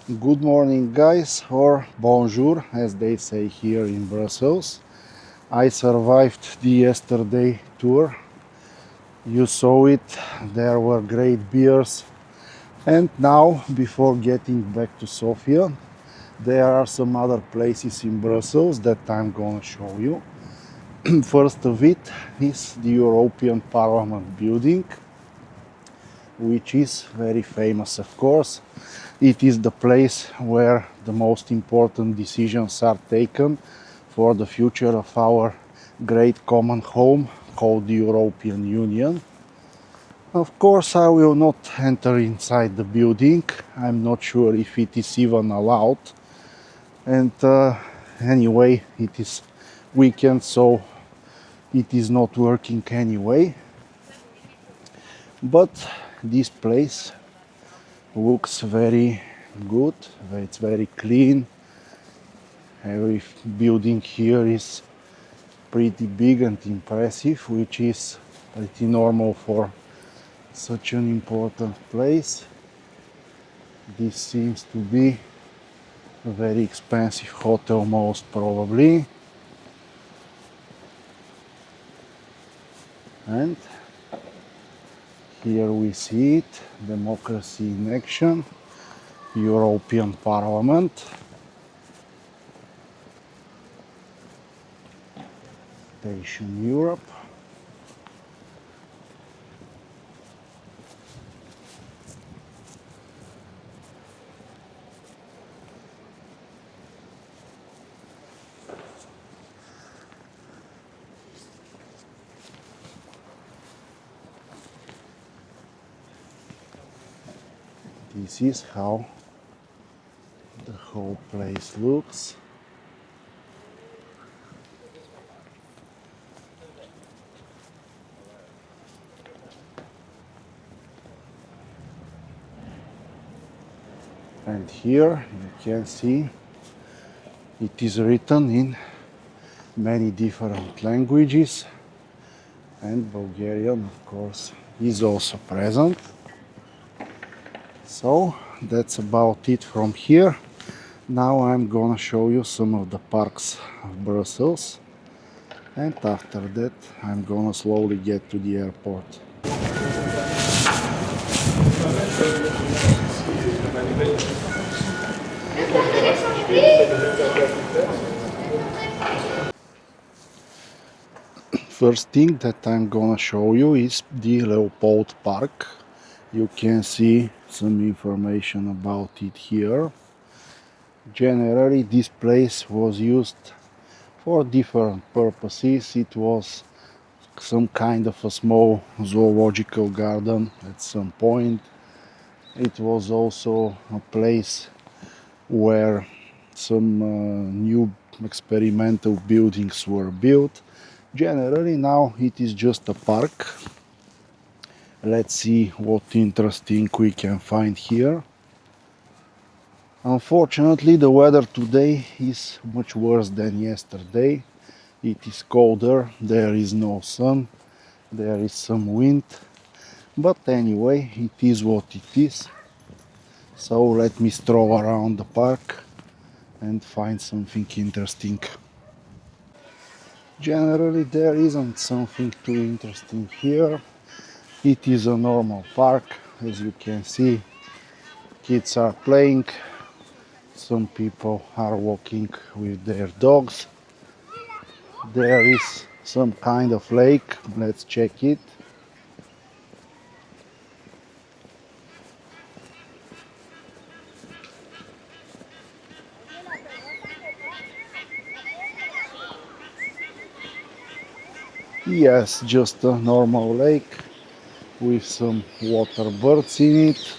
Good morning, guys, or bonjour, as they say here in Brussels. I survived the yesterday tour. You saw it, there were great beers. And now, before getting back to Sofia, there are some other places in Brussels that I'm gonna show you. First of it is the European Parliament building, which is very famous, of course. It is the place where the most important decisions are taken for the future of our great common home called the European Union. Of course, I will not enter inside the building. I'm not sure if it is even allowed. And anyway, it is weekend, so it is not working anyway. But this place looks very good. It's very clean. Every building here is pretty big and impressive, which is pretty normal for such an important place. This seems to be a very expensive hotel, most probably. And here we see it, democracy in action, European Parliament. Station Europe. This is how the whole place looks. And here you can see it is written in many different languages, and Bulgarian, of course, is also present. So that's about it from here. Now I'm gonna show you some of the parks of Brussels, and after that I'm gonna slowly get to the airport. First thing that I'm gonna show you is the Leopold Park. You can see some information about it here. Generally, this place was used for different purposes. It was some kind of a small zoological garden at some point. It was also a place where some new experimental buildings were built. Generally, now it is just a park. Let's see what interesting we can find here. Unfortunately, the weather today is much worse than yesterday. It is colder, there is no sun, there is some wind, but anyway, it is what it is. So let me stroll around the park and find something interesting. Generally, there isn't something too interesting here. It is a normal park, as you can see. Kids are playing, some people are walking with their dogs. There is some kind of lake, let's check it. Yes, just a normal lake with some water birds in it.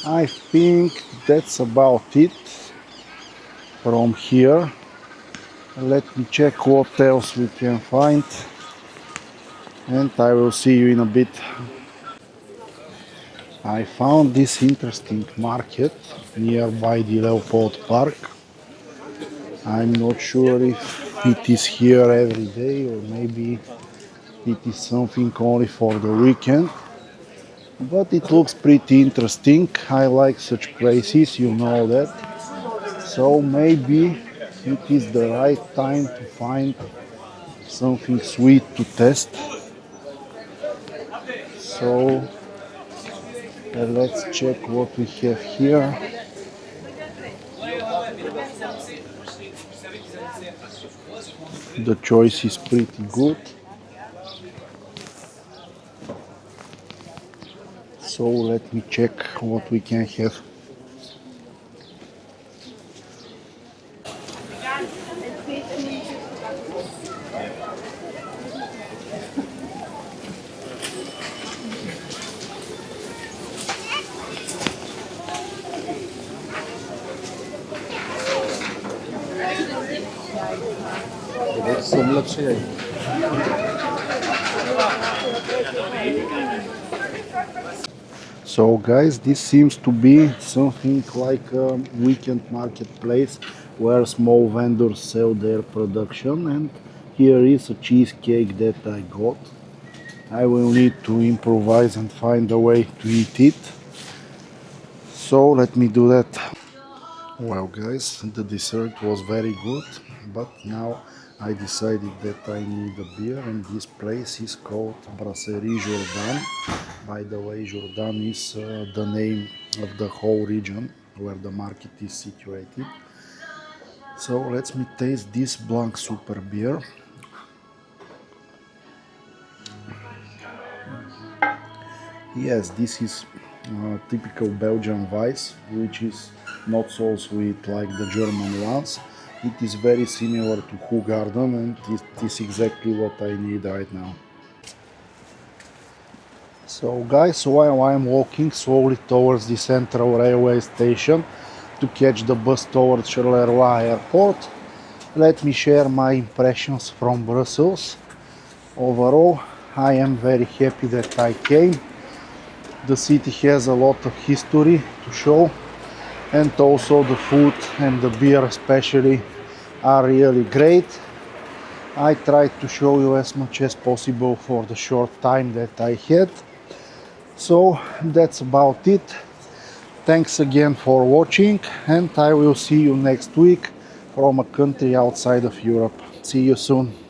I think that's about it from here. Let me check what else we can find, and I will see you in a bit. I found this interesting market nearby the Leopold Park. I'm not sure if it is here every day or maybe it is something only for the weekend. but it looks pretty interesting. I like such places, you know that. So maybe it is the right time to find something sweet to test. So let's check what we have here. The choice is pretty good. So let me check what we can have. So guys, this seems to be something like a weekend marketplace where small vendors sell their production, and here is a cheesecake that I got. I will need to improvise and find a way to eat it. So let me do that. Well guys, the dessert was very good, but now I decided that I need a beer, and this place is called Brasserie Jourdan. By the way, Jourdan is the name of the whole region where the market is situated. So let me taste this Blanc Super beer. Yes, this is typical Belgian Weiss, which is not so sweet like the German ones. It is very similar to Garden, and it is exactly what I need right now. So guys, while I'm walking slowly towards the central railway station to catch the bus towards Charleroi airport, let me share my impressions from Brussels. Overall, I am very happy that I came. The city has a lot of history to show, and also the food and the beer especially are really great. I tried to show you as much as possible for the short time that I had. So that's about it. Thanks again for watching, and I will see you next week from a country outside of Europe. See you soon.